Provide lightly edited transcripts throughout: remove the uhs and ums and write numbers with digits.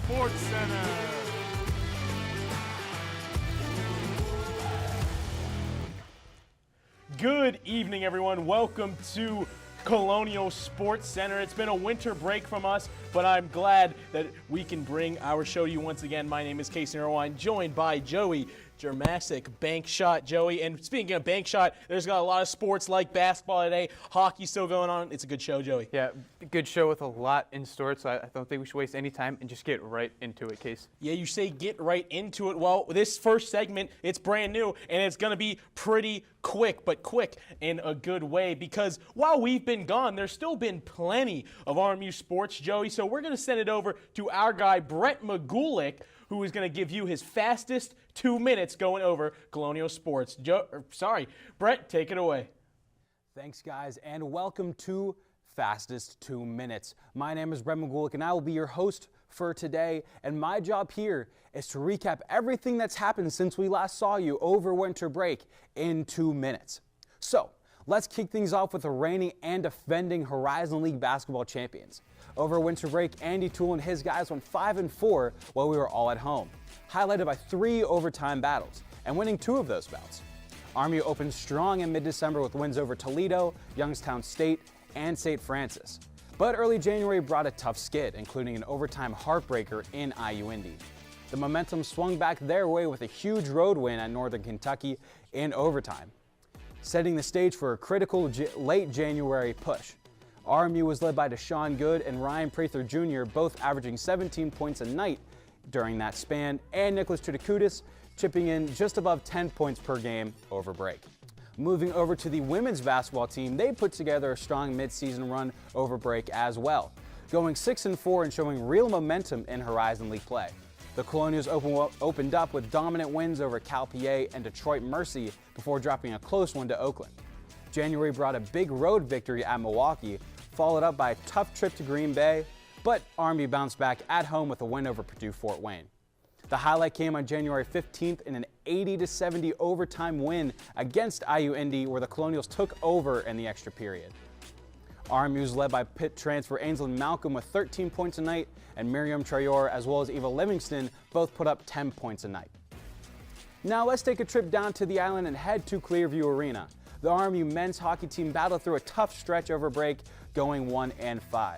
Sports Center. Good evening, everyone. Welcome to Colonial Sports Center. It's been a winter break from us, but I'm glad that we can bring our show to you once again. My name is Casey Irwine, joined by Joey Germasic, Bank Shot Joey. And speaking of Bank Shot, there's got a lot of sports like basketball today. Hockey still going on. It's a good show, Joey. Yeah, good show with a lot in store, so I don't think we should waste any time and just get right into it, Case. Yeah, you say get right into it. Well, this first segment, it's brand new, and it's going to be pretty quick, but quick in a good way, because while we've been gone, there's still been plenty of RMU sports, Joey. So we're going to send it over to our guy, Brett Magulick, who is going to give you his fastest 2 minutes going over Colonial Sports. Brett, take it away. Thanks, guys, and welcome to Fastest 2 Minutes. My name is Brett Magulick, and I will be your host for today, and my job here is to recap everything that's happened since we last saw you over winter break in 2 minutes. So, let's kick things off with the reigning and defending Horizon League basketball champions. Over winter break, Andy Toole and his guys went 5-4 while we were all at home, highlighted by 3 overtime battles, and winning 2 of those bouts. RMU opened strong in mid-December with wins over Toledo, Youngstown State, and St. Francis. But early January brought a tough skid, including an overtime heartbreaker in IU-Indy. The momentum swung back their way with a huge road win at Northern Kentucky in overtime, setting the stage for a critical late January push. RMU was led by Deshaun Good and Ryan Prather Jr., both averaging 17 points a night during that span, and Nicholas Tritakudis chipping in just above 10 points per game over break. Moving over to the women's basketball team, they put together a strong midseason run over break as well, going 6-4 and showing real momentum in Horizon League play. The Colonials opened up with dominant wins over Cal PA and Detroit Mercy before dropping a close one to Oakland. January brought a big road victory at Milwaukee, followed up by a tough trip to Green Bay, but RMU bounced back at home with a win over Purdue Fort Wayne. The highlight came on January 15th in an 80-70 overtime win against IU-Indy, where the Colonials took over in the extra period. RMU was led by Pitt transfer Ainsley Malcolm with 13 points a night, and Miriam Traore as well as Eva Livingston both put up 10 points a night. Now let's take a trip down to the island and head to Clearview Arena. The RMU men's hockey team battled through a tough stretch over break, going 1-5.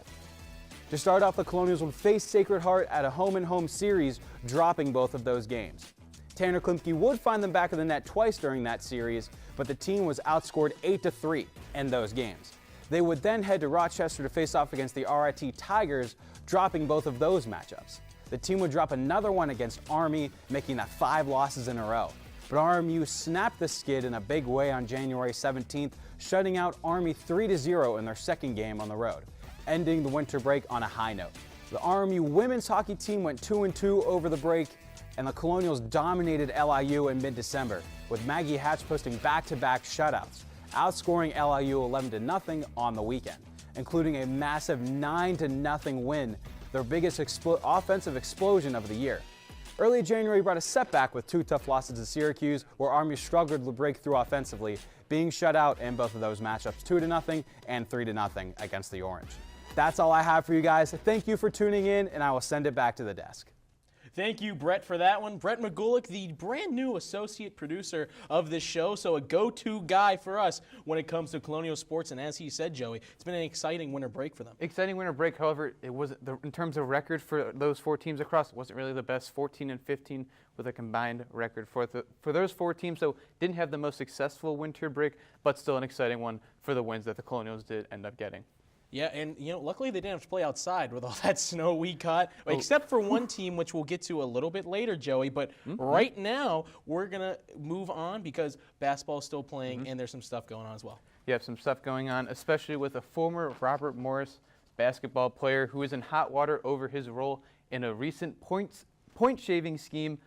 To start off, the Colonials would face Sacred Heart at a home-and-home series, dropping both of those games. Tanner Klimke would find them back of the net twice during that series, but the team was outscored 8-3 in those games. They would then head to Rochester to face off against the RIT Tigers, dropping both of those matchups. The team would drop another one against Army, making that 5 losses in a row. But RMU snapped the skid in a big way on January 17th, shutting out Army 3-0 in their second game on the road, ending the winter break on a high note. The RMU women's hockey team went 2-2 over the break, and the Colonials dominated LIU in mid-December, with Maggie Hatch posting back-to-back shutouts, outscoring LIU 11-0 on the weekend, including a massive 9-0 win, their biggest offensive explosion of the year. Early January brought a setback with 2 tough losses to Syracuse, where RMU struggled to break through offensively, being shut out in both of those matchups, 2-0 and 3-0 against the Orange. That's all I have for you guys. Thank you for tuning in, and I will send it back to the desk. Thank you, Brett, for that one. Brett Magulick, the brand new associate producer of this show, so a go-to guy for us when it comes to Colonial Sports. And as he said, Joey, it's been an exciting winter break for them. Exciting winter break, however, it wasn't in terms of record for those 4 teams across, it wasn't really the best. 14-15 with a combined record for those 4 teams, so didn't have the most successful winter break, but still an exciting one for the wins that the Colonials did end up getting. Yeah, and luckily they didn't have to play outside with all that snow we caught, except for one team, which we'll get to a little bit later, Joey. But right now, we're going to move on because basketball is still playing, and there's some stuff going on as well. You have some stuff going on, especially with a former Robert Morris basketball player who is in hot water over his role in a recent point-shaving scheme.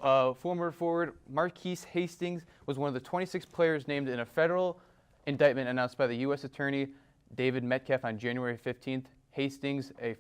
Former forward Marquise Hastings was one of the 26 players named in a federal indictment announced by the U.S. Attorney David Metcalf on January 15th. Hastings, a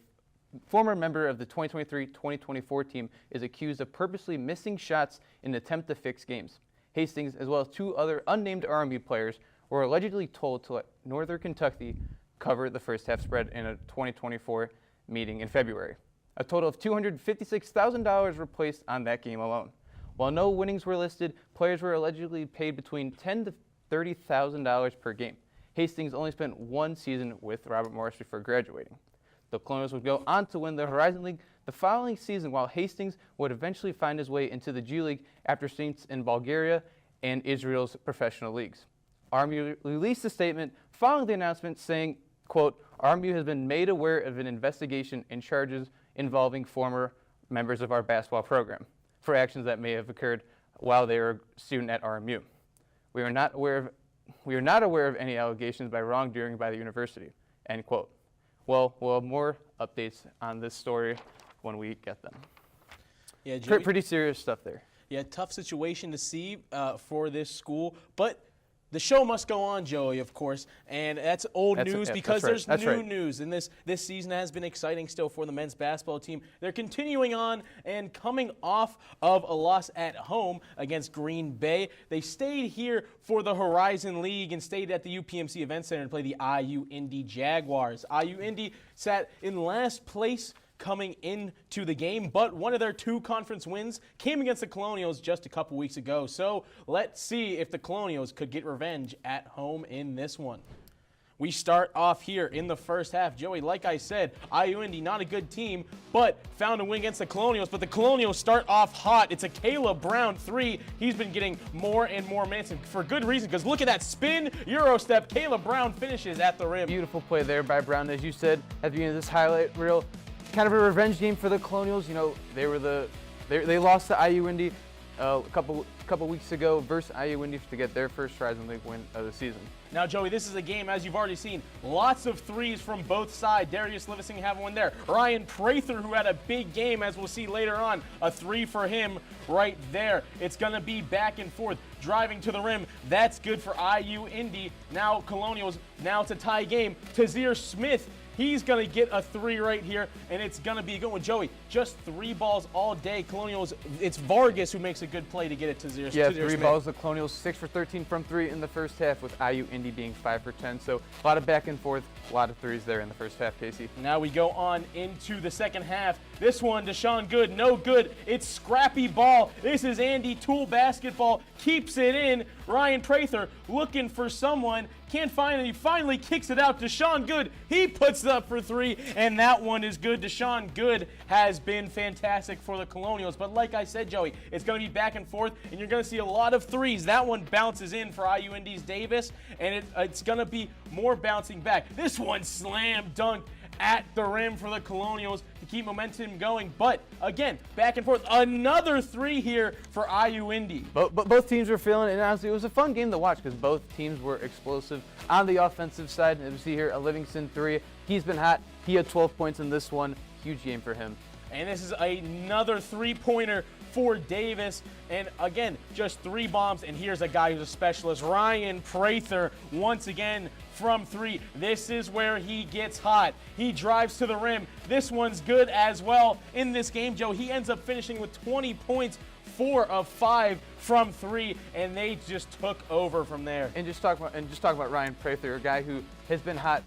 former member of the 2023-2024 team, is accused of purposely missing shots in an attempt to fix games. Hastings, as well as 2 other unnamed RMU players, were allegedly told to let Northern Kentucky cover the first half spread in a 2024 meeting in February. A total of $256,000 were placed on that game alone. While no winnings were listed, players were allegedly paid between $10,000 to $30,000 per game. Hastings only spent one season with Robert Morris before graduating. The Colonials would go on to win the Horizon League the following season, while Hastings would eventually find his way into the G League after stints in Bulgaria and Israel's professional leagues. RMU released a statement following the announcement saying, quote, RMU has been made aware of an investigation and charges involving former members of our basketball program for actions that may have occurred while they were a student at RMU. We are not aware of any allegations by wrongdoing by the university, end quote. Well, we'll have more updates on this story when we get them. Yeah, Joey, pretty serious stuff there. Yeah, tough situation to see for this school, but the show must go on, Joey, of course, and that's old news because there's new news, and this season has been exciting still for the men's basketball team. They're continuing on and coming off of a loss at home against Green Bay. They stayed here for the Horizon League and stayed at the UPMC Event Center to play the IU Indy Jaguars. IU Indy sat in last place coming into the game, but one of their two conference wins came against the Colonials just a couple weeks ago. So let's see if the Colonials could get revenge at home in this one. We start off here in the first half. Joey, like I said, IU Indy, not a good team, but found a win against the Colonials. But the Colonials start off hot. It's a Caleb Brown three. He's been getting more and more minutes, and for good reason, because look at that spin Euro step. Caleb Brown finishes at the rim. Beautiful play there by Brown, as you said at the beginning of this highlight reel. Kind of a revenge game for the Colonials. You know, they lost to IU Indy a couple weeks ago versus IU Indy to get their first Horizon League win of the season. Now, Joey, this is a game, as you've already seen, lots of threes from both sides. Darius Livesing having one there. Ryan Prather, who had a big game, as we'll see later on, a three for him right there. It's going to be back and forth, driving to the rim. That's good for IU Indy. Now, Colonials, now it's a tie game. Tazir Smith, he's going to get a three right here, and it's going to be a good one. Joey, just three balls all day. Colonials, it's Vargas who makes a good play to get it to Tazir Smith. Yeah, three balls. The Colonials 6 for 13 from three in the first half, with IU Indy being 5 for 10. So a lot of back and forth, a lot of threes there in the first half, Casey. Now we go on into the second half. This one, Deshaun Good, no good. It's scrappy ball. This is Andy Toole basketball. Keeps it in. Ryan Prather looking for someone. Can't find it. He finally kicks it out. Deshaun Good, he puts it up for three, and that one is good. Deshaun Good has been fantastic for the Colonials. But like I said, Joey, it's going to be back and forth, and you're going to see a lot of threes. That one bounces in for IU Indy's Davis, and it's going to be more bouncing back. This one slam dunk at the rim for the Colonials to keep momentum going. But again, back and forth. Another three here for IU Indy. Both teams were feeling it, and honestly, it was a fun game to watch because both teams were explosive on the offensive side. And we see here a Livingston three. He's been hot. He had 12 points in this one. Huge game for him. And this is another three-pointer for Davis. And again, just three bombs. And here's a guy who's a specialist, Ryan Prather, once again from three. This is where he gets hot. He drives to the rim. This one's good as well. In this game, Joe, he ends up finishing with 20 points, 4 of 5 from three, and they just took over from there. And just talk about Ryan Prather, a guy who has been hot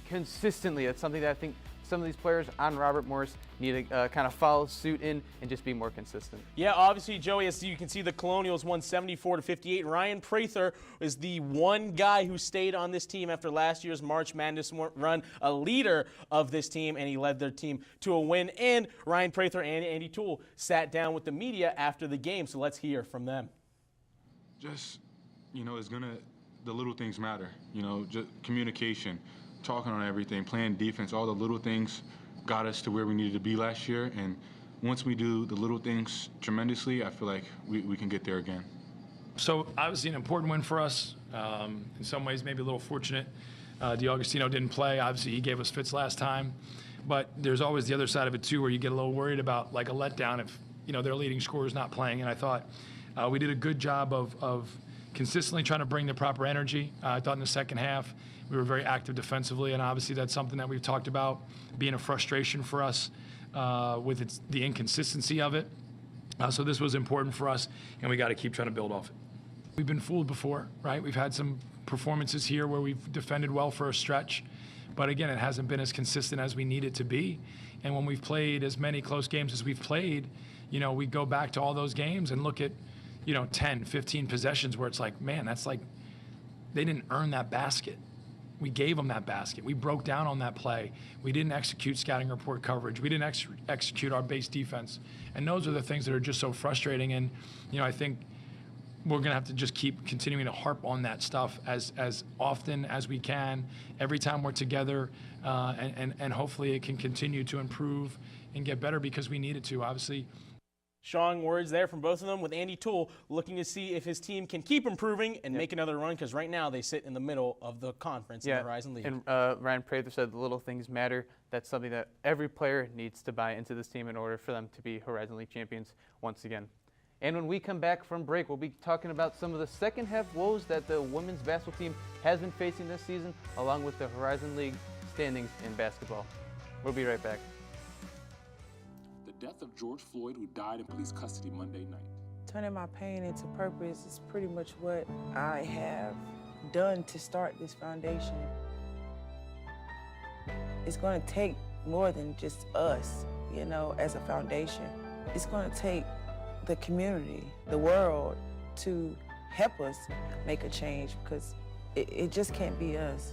consistently. That's something that I think some of these players on Robert Morris need to kind of follow suit in and just be more consistent. Yeah, obviously, Joey, as you can see, the Colonials won 74-58. Ryan Prather is the one guy who stayed on this team after last year's March Madness run, a leader of this team, and he led their team to a win. And Ryan Prather and Andy Toole sat down with the media after the game, so let's hear from them. Just, the little things matter, just communication. Talking on everything, playing defense, all the little things got us to where we needed to be last year. And once we do the little things tremendously, I feel like we can get there again. So obviously an important win for us. In some ways, maybe a little fortunate. DiAugustino didn't play. Obviously, he gave us fits last time. But there's always the other side of it, too, where you get a little worried about like a letdown if, their leading scorer is not playing. And I thought we did a good job of consistently trying to bring the proper energy. I thought in the second half, we were very active defensively, and obviously that's something that we've talked about being a frustration for us with the inconsistency of it. So this was important for us, and we got to keep trying to build off it. We've been fooled before, right? We've had some performances here where we've defended well for a stretch, But again, it hasn't been as consistent as we need it to be. And when we've played as many close games as we've played, we go back to all those games and look at, 10, 15 possessions where it's like, man, that's like, they didn't earn that basket. We gave them that basket. We broke down on that play. We didn't execute scouting report coverage. We didn't execute our base defense. And those are the things that are just so frustrating. And, I think we're going to have to just keep continuing to harp on that stuff as often as we can, every time we're together, and hopefully it can continue to improve and get better because we need it to, obviously. Strong words there from both of them, with Andy Toole looking to see if his team can keep improving and make another run, because right now they sit in the middle of the conference in the Horizon League. And Ryan Prather said the little things matter. That's something that every player needs to buy into this team in order for them to be Horizon League champions once again. And when we come back from break, we'll be talking about some of the second half woes that the women's basketball team has been facing this season, along with the Horizon League standings in basketball. We'll be right back. The death of George Floyd, who died in police custody Monday night. Turning my pain into purpose is pretty much what I have done to start this foundation. It's going to take more than just us, as a foundation. It's going to take the community, the world, to help us make a change, because it just can't be us.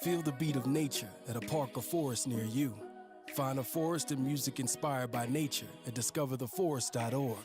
Feel the beat of nature at a park or forest near you. Find a forest and music inspired by nature at discovertheforest.org.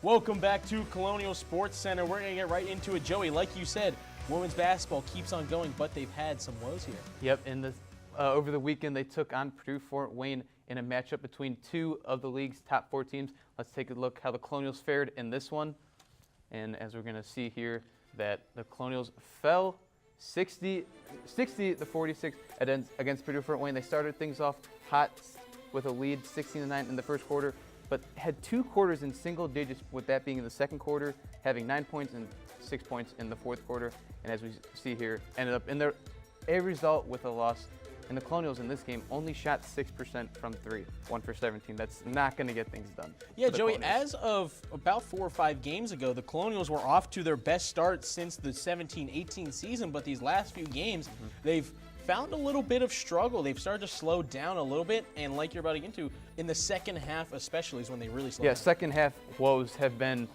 Welcome back to Colonial Sports Center. We're going to get right into it. Joey, like you said, women's basketball keeps on going, but they've had some woes here. Yep, and over the weekend they took on Purdue-Fort Wayne in a matchup between two of the league's top 4 teams. Let's take a look how the Colonials fared in this one. And as we're going to see here, that the Colonials fell 60-46 against Purdue-Fort Wayne. They started things off hot with a lead, 16-9 in the first quarter, but had 2 quarters in single digits, with that being in the second quarter, having 9 points and 6 points in the fourth quarter. And as we see here, ended up in a result with a loss. And the Colonials in this game only shot 6% from 3, 1 for 17. That's not going to get things done. Yeah, Joey, as of about 4 or 5 games ago, the Colonials were off to their best start since the 17-18 season, but these last few games, they've found a little bit of struggle. They've started to slow down a little bit, and like you're about to get into, in the second half especially is when they really slow down. Yeah, second half woes have been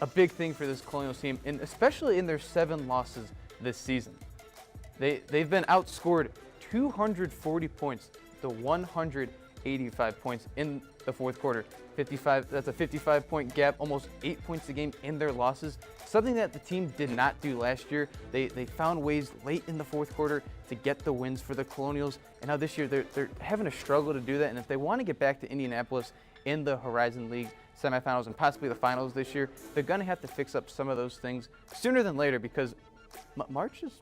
a big thing for this Colonials team, and especially in their 7 losses this season. They've been outscored 240 points to 185 points in the fourth quarter. 55. That's a 55-point gap, almost 8 points a game in their losses. Something that the team did not do last year. They found ways late in the fourth quarter to get the wins for the Colonials, and now this year they're having a struggle to do that. And if they want to get back to Indianapolis in the Horizon League semifinals and possibly the finals this year, they're going to have to fix up some of those things sooner than later, because March is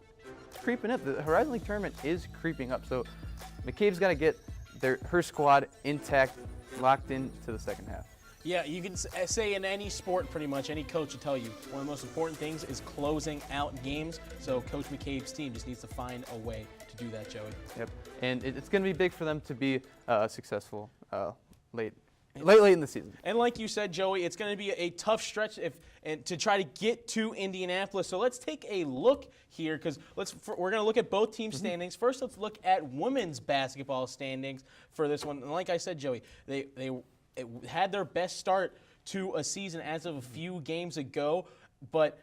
creeping up. The Horizon League tournament is creeping up, so McCabe's got to get her squad intact, locked into the second half. Yeah, you can say in any sport, pretty much, any coach will tell you, one of the most important things is closing out games. So Coach McCabe's team just needs to find a way to do that, Joey. Yep, and it's going to be big for them to be successful late in the season. And like you said, Joey, it's going to be a tough stretch to try to get to Indianapolis. So let's take a look here, because we're going to look at both team standings. First, let's look at women's basketball standings for this one. And like I said, Joey, they had their best start to a season as of a few games ago, but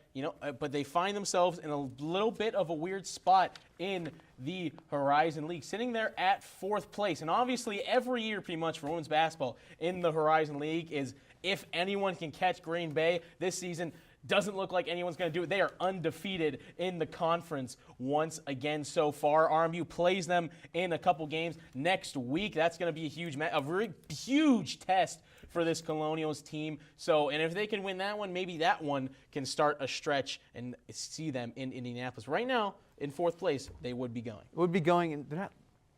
but they find themselves in a little bit of a weird spot in the Horizon League, sitting there at 4th place. And obviously, every year pretty much for women's basketball in the Horizon League is if anyone can catch Green Bay this season. Doesn't look like anyone's going to do it. They are undefeated in the conference once again so far. RMU plays them in a couple games next week. That's going to be a very huge test for this Colonials team. So, and if they can win that one, maybe that one can start a stretch and see them in Indianapolis. Right now, in 4th place, they would be going. And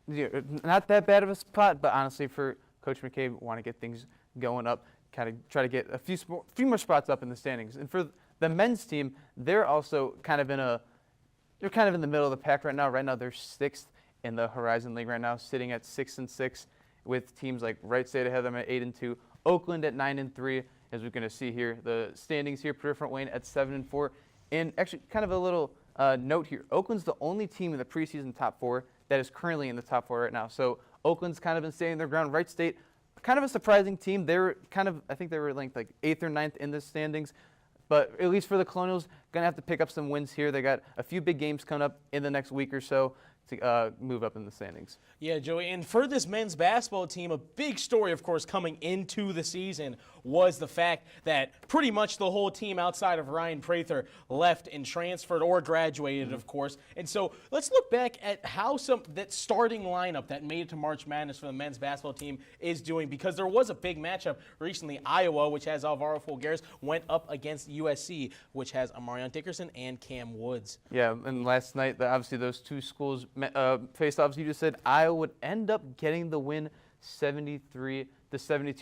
they're not that bad of a spot, but honestly, for Coach McCabe, want to get things going up. Kind of try to get a few more spots up in the standings. And for the men's team, they're also kind of in the middle of the pack right now. Right now, they're 6th in the Horizon League right now, sitting at 6-6, with teams like Wright State ahead of them at 8-2, Oakland at 9-3, as we're going to see here. The standings here, Different Wayne at 7-4. And actually, kind of a little note here: Oakland's the only team in the preseason top 4 that is currently in the top 4 right now. So Oakland's kind of been staying their ground. Wright State, kind of a surprising team. They were I think they were ranked like 8th or 9th in the standings. But at least for the Colonials, going to have to pick up some wins here. They got a few big games coming up in the next week or so to move up in the standings. Yeah, Joey, and for this men's basketball team, a big story, of course, coming into the season was the fact that pretty much the whole team outside of Ryan Prather left and transferred or graduated, of course. And so let's look back at how that starting lineup that made it to March Madness for the men's basketball team is doing, because there was a big matchup recently. Iowa, which has Alvaro Folgueras, went up against USC, which has Amarion Dickerson and Cam Woods. Yeah, and last night, obviously, those two schools faced off. You just said Iowa would end up getting the win 73-72.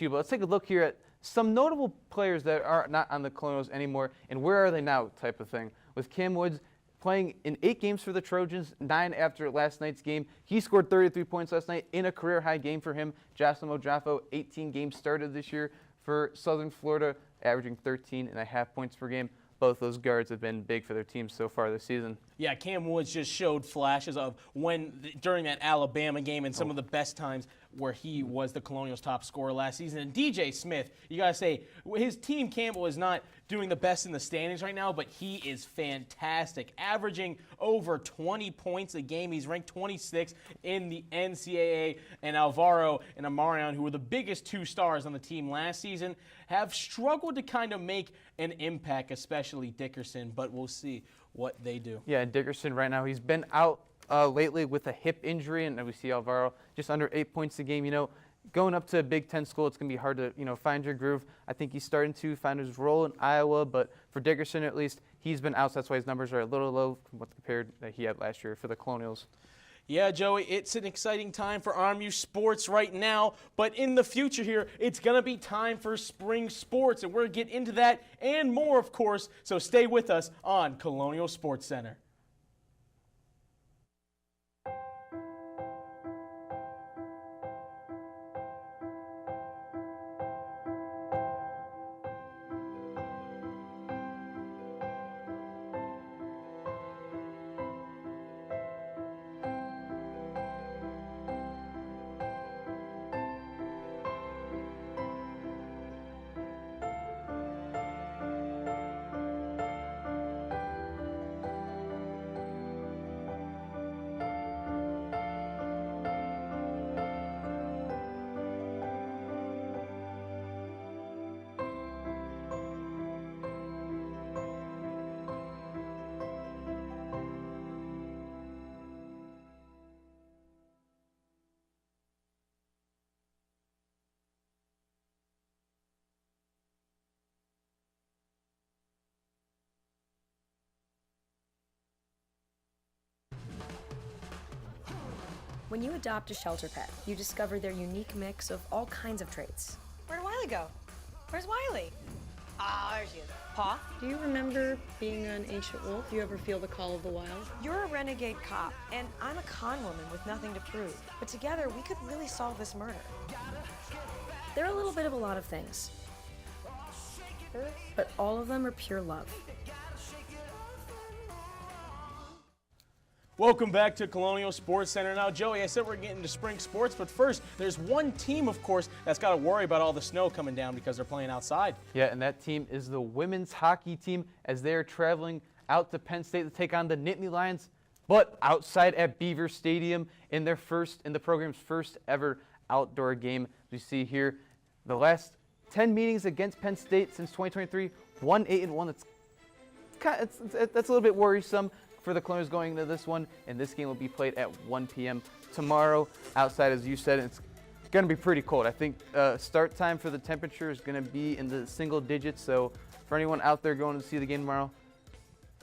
But let's take a look here at some notable players that are not on the Colonials anymore, and where are they now type of thing. With Cam Woods playing in 8 games for the Trojans, 9 after last night's game. He scored 33 points last night in a career-high game for him. Jocelyn Mojafo, 18 games started this year for Southern Florida, averaging 13.5 points per game. Both those guards have been big for their teams so far this season. Yeah, Cam Woods just showed flashes of during that Alabama game and some of the best times where he was the Colonials' top scorer last season. And DJ Smith, you got to say, his team, Campbell, is not doing the best in the standings right now, but he is fantastic, averaging over 20 points a game. He's ranked 26th in the NCAA. And Alvaro and Amarion, who were the biggest 2 stars on the team last season, have struggled to kind of make an impact, especially Dickerson, but we'll see what they do. Yeah, and Dickerson right now, he's been out lately with a hip injury, and we see Alvaro just under 8 points a game. You know, going up to a Big Ten school, it's going to be hard to, find your groove. I think he's starting to find his role in Iowa, but for Dickerson at least, he's been out, so that's why his numbers are a little low compared that he had last year for the Colonials. Yeah, Joey, it's an exciting time for RMU sports right now, but in the future here, it's going to be time for spring sports, and we're going to get into that and more, of course, so stay with us on Colonial Sports Center. When you adopt a shelter pet, you discover their unique mix of all kinds of traits. Where'd Wiley go? Where's Wiley? Ah, there she is. Paw? Do you remember being an ancient wolf? Do you ever feel the call of the wild? You're a renegade cop, and I'm a con woman with nothing to prove. But together, we could really solve this murder. They're a little bit of a lot of things, but all of them are pure love. Welcome back to Colonial Sports Center. Now, Joey, I said we're getting to spring sports, but first, there's one team, of course, that's got to worry about all the snow coming down because they're playing outside. Yeah, and that team is the women's hockey team as they're traveling out to Penn State to take on the Nittany Lions, but outside at Beaver Stadium in the program's first ever outdoor game. We see here the last 10 meetings against Penn State since 2023, 1-8-1. That's a little bit worrisome for the Colonials going into this one, and this game will be played at 1 p.m. tomorrow. Outside, as you said, it's going to be pretty cold. I think start time for the temperature is going to be in the single digits, so for anyone out there going to see the game tomorrow,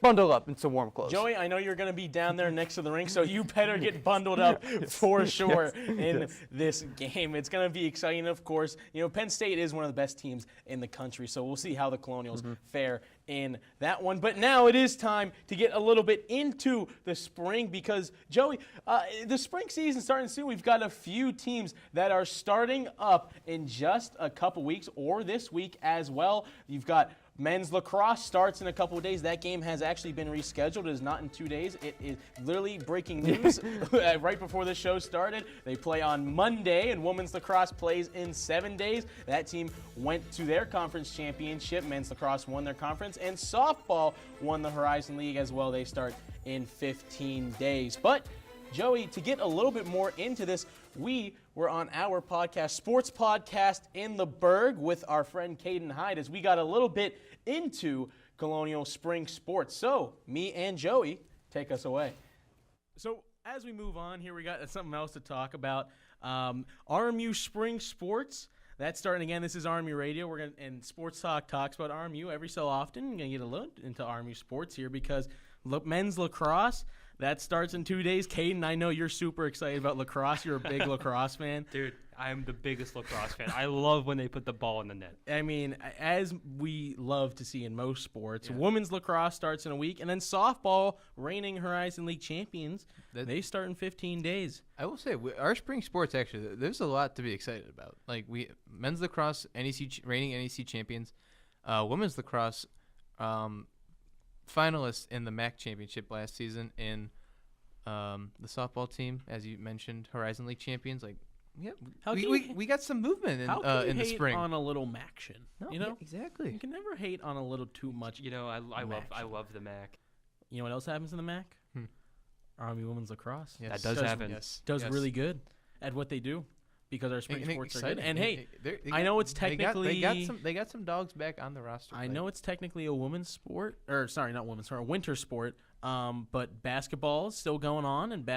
bundle up in some warm clothes. Joey, I know you're going to be down there next to the rink, so you better get bundled up for sure in this game. It's going to be exciting, of course. You know, Penn State is one of the best teams in the country, so we'll see how the Colonials fare in that one. But now it is time to get a little bit into the spring because, Joey, the spring season starting soon. We've got a few teams that are starting up in just a couple weeks or this week as well. You've got men's lacrosse starts in a couple of days. That game has actually been rescheduled. It is not in 2 days. It is literally breaking news right before the show started. They play on Monday, and women's lacrosse plays in 7 days. That team went to their conference championship. Men's lacrosse won their conference, and softball won the Horizon League as well. They start in 15 days. But Joey, to get a little bit more into this, we were on our podcast, Sports Podcast in the Berg, with our friend Caden Hyde, as we got a little bit into Colonial spring sports. So, me and Joey, take us away. So, as we move on here, we got something else to talk about. RMU spring sports. That's starting again. This is RMU Radio. And Sports Talk talks about RMU every so often. We're going to get a little into RMU sports here because men's lacrosse, that starts in 2 days. Caden, I know you're super excited about lacrosse. You're a big lacrosse fan. Dude, I'm the biggest lacrosse fan. I love when they put the ball in the net. I mean, as we love to see in most sports, women's lacrosse starts in a week, and then softball, reigning Horizon League champions, they start in 15 days. I will say, our spring sports, actually, there's a lot to be excited about. Like, men's lacrosse, reigning NEC champions, women's lacrosse, finalists in the MAC championship last season, in the softball team, as you mentioned, Horizon League champions. Like, yeah, we got some movement in the spring. On a little MACtion, no, you know, yeah, exactly. You can never hate on a little too much. You know, I love the MAC. You know what else happens in the MAC? Army women's lacrosse. Yes. That does happen. Yes. Does really good at what they do because our spring sports are good. And hey, I know it's technically they got some dogs back on the roster. I know it's technically a women's sport, or sorry, not women's, sorry, a winter sport. But basketball is still going on, and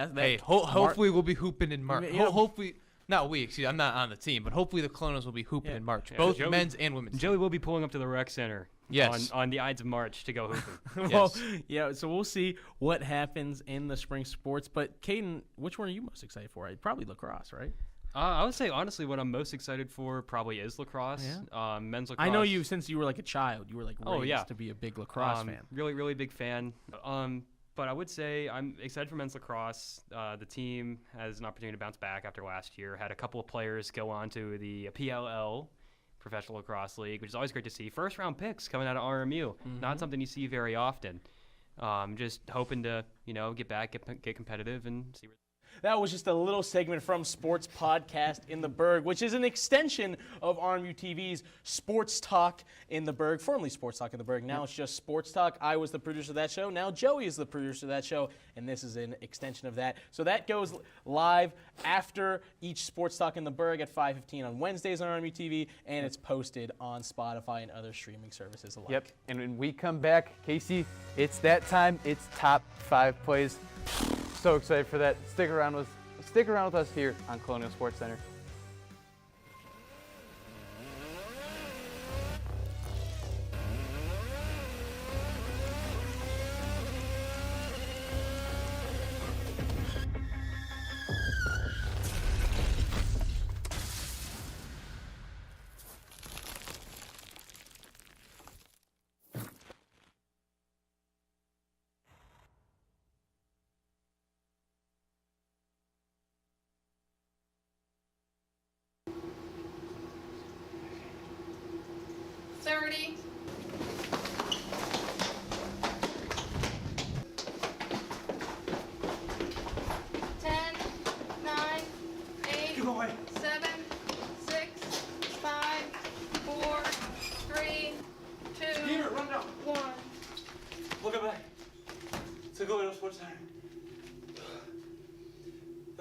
hopefully we'll be hooping in March. Hopefully. Not we. Excuse me, I'm not on the team, but hopefully the Colonials will be hooping in March, both men's and women's. Joey will be pulling up to the rec center. Yes. On the Ides of March to go hooping. Well, yeah. So we'll see what happens in the spring sports. But Caden, which one are you most excited for? Probably lacrosse, right? I would say honestly, what I'm most excited for probably is lacrosse. Yeah. Men's lacrosse. I know you since you were like a child. You were like raised to be a big lacrosse fan. Really big fan. But I would say I'm excited for men's lacrosse. The team has an opportunity to bounce back after last year. Had a couple of players go on to the PLL, Professional Lacrosse League, which is always great to see. First round picks coming out of RMU. Not something you see very often. Just hoping to, get back, get competitive, and see. That was just a little segment from Sports Podcast in the Berg, which is an extension of RMU-TV's Sports Talk in the Berg, formerly Sports Talk in the Berg. Now it's just Sports Talk. I was the producer of that show. Now Joey is the producer of that show, and this is an extension of that. So that goes live after each Sports Talk in the Berg at 5:15 on Wednesdays on RMU-TV, and it's posted on Spotify and other streaming services alike. Yep, and when we come back, Casey, it's that time. It's top 5 plays. So excited for that. Stick around with us here on Colonial Sports Center.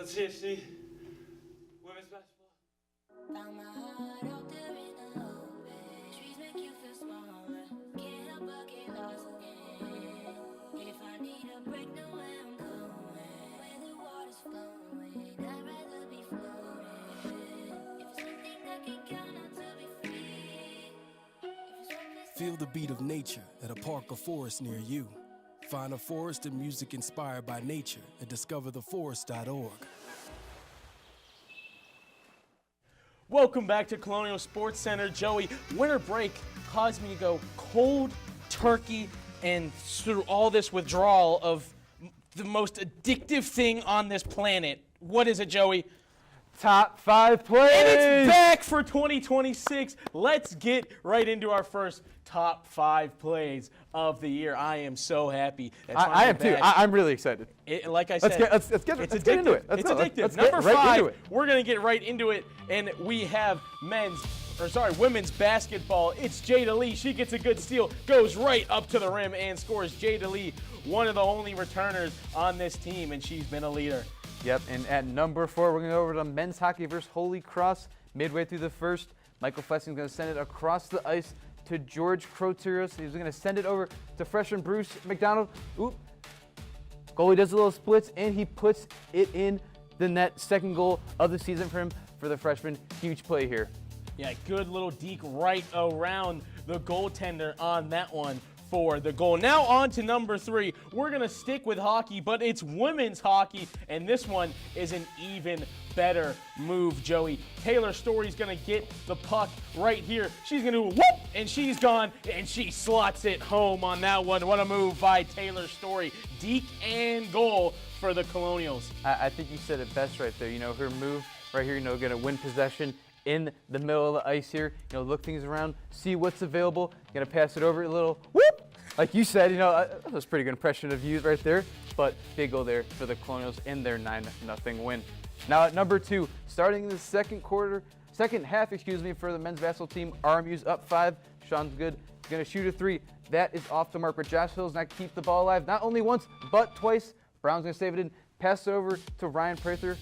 Let's hear it, Steve. Women's basketball. Found my heart out there in the open. Trees make you feel smaller. Can't help but get lost again. If I need a break, know where I'm going. Where the water's flowing, I'd rather be floating. If it's something that can count on to be free. Feel the beat of nature at a park or forest near you. Find a forest and music inspired by nature at discovertheforest.org. Welcome back to Colonial Sports Center. Joey, winter break caused me to go cold turkey and through all this withdrawal of the most addictive thing on this planet. What is it, Joey? Top 5 plays. And it's back for 2026. Let's get right into our first top 5 plays of the year. I am so happy. I am too. I'm really excited. Like I said, let's get into it. It's addictive. Number 5, we're going to get right into it, and we have women's basketball. It's Jada Lee. She gets a good steal, goes right up to the rim and scores. Jada Lee, one of the only returners on this team, and she's been a leader. Yep, and at number 4, we're going to go over to men's hockey versus Holy Cross. Midway through the first, Michael Flessing's going to send it across the ice to George Crotiros. He's going to send it over to freshman Bruce McDonald. Oop. Goalie does a little splits, and he puts it in the net. Second goal of the season for him, for the freshman. Huge play here. Yeah, good little deke right around the goaltender on that one for the goal. Now on to number 3. We're going to stick with hockey, but it's women's hockey, and this one is an even better move, Joey. Taylor Story's going to get the puck right here. She's going to whoop, and she's gone, and she slots it home on that one. What a move by Taylor Story. Deke and goal for the Colonials. I think you said it best right there. Her move right here, going to win possession in the middle of the ice here. Look things around, see what's available. Going to pass it over a little whoop. Like you said, that was a pretty good impression of you right there. But big goal there for the Colonials in their 9-0 win. Now at number 2, starting in the second half, for the men's basketball team, RMU's up 5. Sean's good. He's going to shoot a 3. That is off the mark, but Josh Hill's not keep the ball alive, not only once, but twice. Brown's going to save it in, pass it over to Ryan Prather.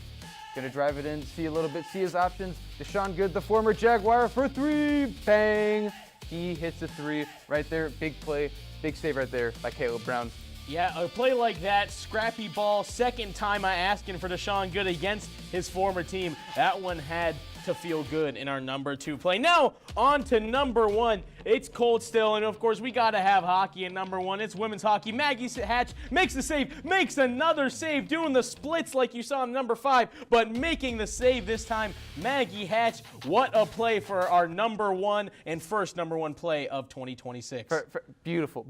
Going to drive it in, see a little bit, see his options. Deshaun Good, the former Jaguar, for 3. Bang! He hits a 3 right there. Big play, big save right there by Caleb Brown. Yeah, a play like that, scrappy ball, second time I asking for Deshaun Good against his former team. That one had to feel good in our number 2 play. Now, on to number 1. It's cold still, and of course, we got to have hockey at number 1. It's women's hockey. Maggie Hatch makes the save, makes another save, doing the splits like you saw in number 5, but making the save this time. Maggie Hatch, what a play for our number 1 and first number 1 play of 2026. Beautiful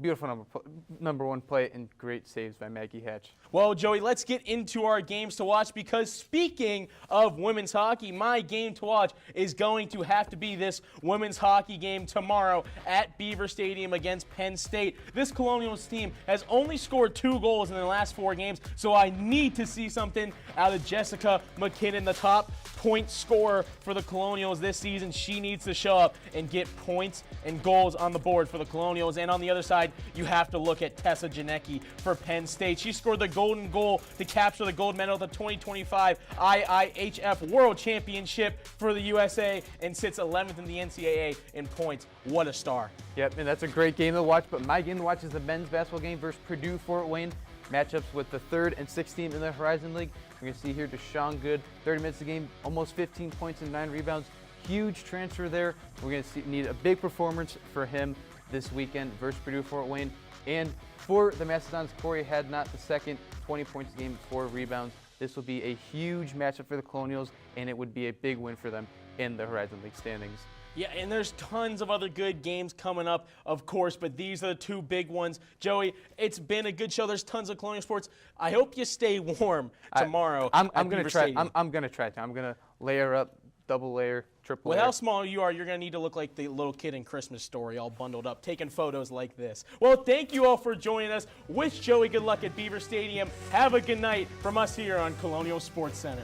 number 1 play and great saves by Maggie Hatch. Well, Joey, let's get into our games to watch, because speaking of women's hockey, my game to watch is going to have to be this women's hockey game tomorrow at Beaver Stadium against Penn State. This Colonials team has only scored 2 goals in the last 4 games, so I need to see something out of Jessica McKinnon, the top point scorer for the Colonials this season. She needs to show up and get points and goals on the board for the Colonials. And on the other side, you have to look at Tessa Janecki for Penn State. She scored the golden goal to capture the gold medal at the 2025 IIHF World Championship for the USA and sits 11th in the NCAA in points. What a star. Yep, and that's a great game to watch, but my game to watch is the men's basketball game versus Purdue Fort Wayne. Matchups with the 3rd and 6th team in the Horizon League. We're going to see here Deshaun Good, 30 minutes a game, almost 15 points and 9 rebounds. Huge transfer there. We're going to need a big performance for him this weekend versus Purdue Fort Wayne. And for the Mastodons, Corey Hadnot, the second, 20 points a game, 4 rebounds. This will be a huge matchup for the Colonials, and it would be a big win for them in the Horizon League standings. Yeah, and there's tons of other good games coming up, of course, but these are the 2 big ones. Joey, it's been a good show. There's tons of Colonial Sports. I hope you stay warm tomorrow. I'm going to try. I'm going to try. I'm going to layer up, double layer, triple layer. With how small you are, you're going to need to look like the little kid in Christmas Story, all bundled up, taking photos like this. Well, thank you all for joining us. Wish Joey good luck at Beaver Stadium. Have a good night from us here on Colonial Sports Center.